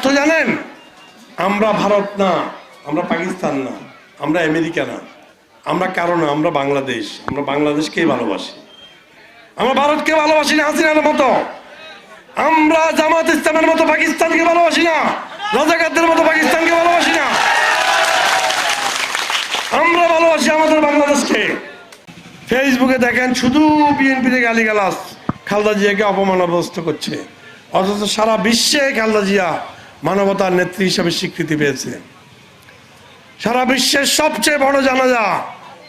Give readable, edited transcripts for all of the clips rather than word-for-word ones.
অর্থ জানেন? আমরা ভারত না, আমরা পাকিস্তান না, আমরা আমেরিকা না, আমরা কারো না, আমরা বাংলাদেশ। আমরা বাংলাদেশকেই ভালোবাসি, আমরা ভারতকে ভালোবাসি না হাসিনার মতো। আমরা জামাত ইসলামের মতো পাকিস্তানকে ভালোবাসি না, রাজাকারদের মতো পাকিস্তানকে ভালোবাসি না। আমরা ভালোবাসি আমাদের বাংলাদেশকে। ফেসবুকে দেখেন শুধু বিএনপিতে গালিগালাজ, খালেদা জিয়াকে অপমানগ্রস্ত করছে, অথচ সারা বিশ্বে খালেদা জিয়া মানবতার নেত্রী হিসেবে স্বীকৃতি পেয়েছে। সারা বিশ্বের সবচেয়ে বড় জানাজা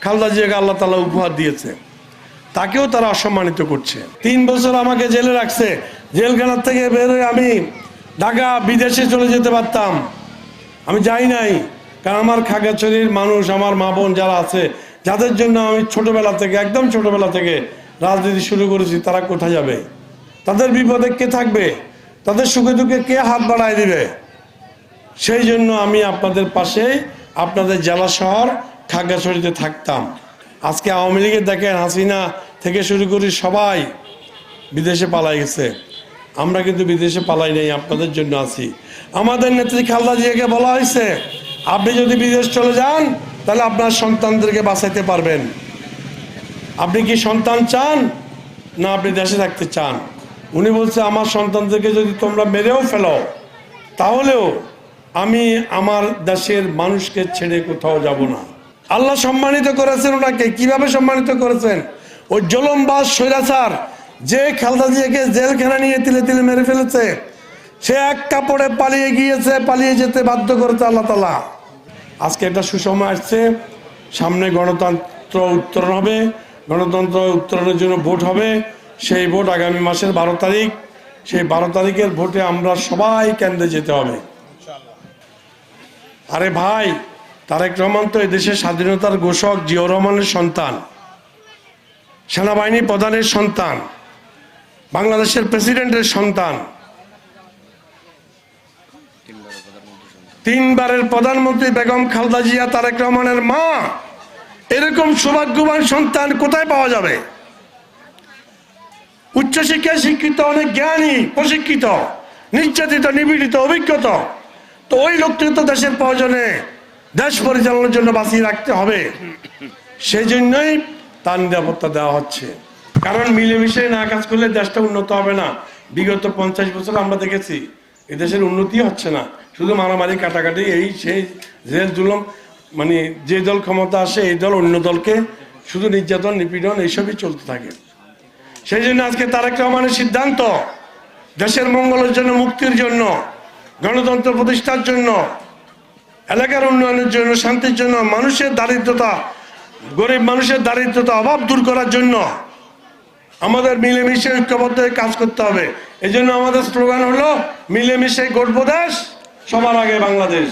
খালেদা জিয়াকে আল্লাহ তাআলা উপহার দিয়েছে, তাকেও তারা অসম্মানিত করছে। 3 বছর আমাকে জেলে রাখছে, জেলখানার থেকে বের হয়ে আমি ঢাকা বিদেশে চলে যেতে পারতাম, আমি যাই নাই। কারণ আমার খাগড়াছড়ির মানুষ, আমার মা বোন যারা আছে, যাদের জন্য আমি ছোটবেলা থেকে, একদম ছোটবেলা থেকে রাজনীতি শুরু করেছি, তারা কোথায় যাবে? তাদের বিপদে কে থাকবে? তাদের সুখে দুঃখে কে হাত বাড়ায় দিবে? সেই জন্য আমি আপনাদের পাশে, আপনাদের জেলা শহর খাগড়াছড়িতে থাকতাম। আজকে আওয়ামী লীগের দেখেন, হাসিনা থেকে শুরু করি সবাই বিদেশে পালাই গেছে, আমরা কিন্তু বিদেশে পালাই নাই, আপনাদের জন্য আছি। আমাদের নেত্রী খালেদা জিয়াকে বলা হয়েছে, আপনি যদি বিদেশ চলে যান তাহলে আপনার সন্তানদেরকে বাঁচাইতে পারবেন। আপনি কি সন্তান চান না আপনি দেশে থাকতে চান? উনি বলছে, আমার সন্তানদেরকে যদি তোমরা মেরেও ফেলো তাহলেও আমি আমার দেশের মানুষকে ছেড়ে কোথাও যাব না। আল্লাহ সম্মানিত করেছেন ওনাকে। কিভাবে সম্মানিত করেছেন? ওই জুলুমবাজ স্বৈরাচার যে খালেদা জিয়াকে জেলখানা নিয়ে তিলে তিলে মেরে ফেলেছে, সে এক কাপড়ে পালিয়ে গিয়েছে, পালিয়ে যেতে বাধ্য করেছে আল্লাহ তাআলা। আজকে একটা সুসময় আসছে, সামনে গণতন্ত্র উত্তরণ হবে, গণতন্ত্র উত্তরণের জন্য ভোট হবে। সেই ভোট আগামী মাসের 12 তারিখ। সেই 12 তারিখের ভোটে আমরা সবাই কেন্দ্রে যেতে হবে। আরে ভাই, তারেক রহমান তো এদেশের স্বাধীনতার ঘোষক জিয়াউর রহমানের সন্তান, সেনাবাহিনী প্রধানের সন্তান, বাংলাদেশের প্রেসিডেন্টের সন্তান, 3 বারের প্রধানমন্ত্রী বেগম খালেদা জিয়া তারেক রহমানের মা। এরকম সৌভাগ্যবান সন্তান কোথায় পাওয়া যাবে? উচ্চশিক্ষায় শিক্ষিত, অনেক জ্ঞানী, প্রশিক্ষিত, নির্যাতিত, নিপীড়িত, অভিজ্ঞতা। তো ওই লোকটি তো দেশের প্রয়োজনে, দেশ পরিচালনার জন্য বাঁচিয়ে রাখতে হবে। সেই জন্যই তার নিরাপত্তা দেওয়া হচ্ছে। কারণ মিলেমিশে না কাজ করলে দেশটা উন্নত হবে না। বিগত 50 বছর আমরা দেখেছি এদেশের উন্নতি হচ্ছে না, শুধু মারামারি, কাটাকাটি, এই সেই জেল জুলুম, মানে যে দল ক্ষমতা আসে এই দল অন্য দলকে শুধু নির্যাতন, নিপীড়ন, এইসবই চলতে থাকে। সেই জন্য আজকে তারেক রহমানের সিদ্ধান্ত, দেশের মঙ্গলের জন্য, মুক্তির জন্য, গণতন্ত্র প্রতিষ্ঠার জন্য, এলাকার উন্নয়নের জন্য, শান্তির জন্য, মানুষের দারিদ্রতা, গরিব মানুষের দারিদ্রতা, অভাব দূর করার জন্য আমাদের মিলেমিশে ঐক্যবদ্ধ হয়ে কাজ করতে হবে। এই জন্য আমাদের স্লোগান হলো, মিলেমিশে গড়ব দেশ, সবার আগে বাংলাদেশ।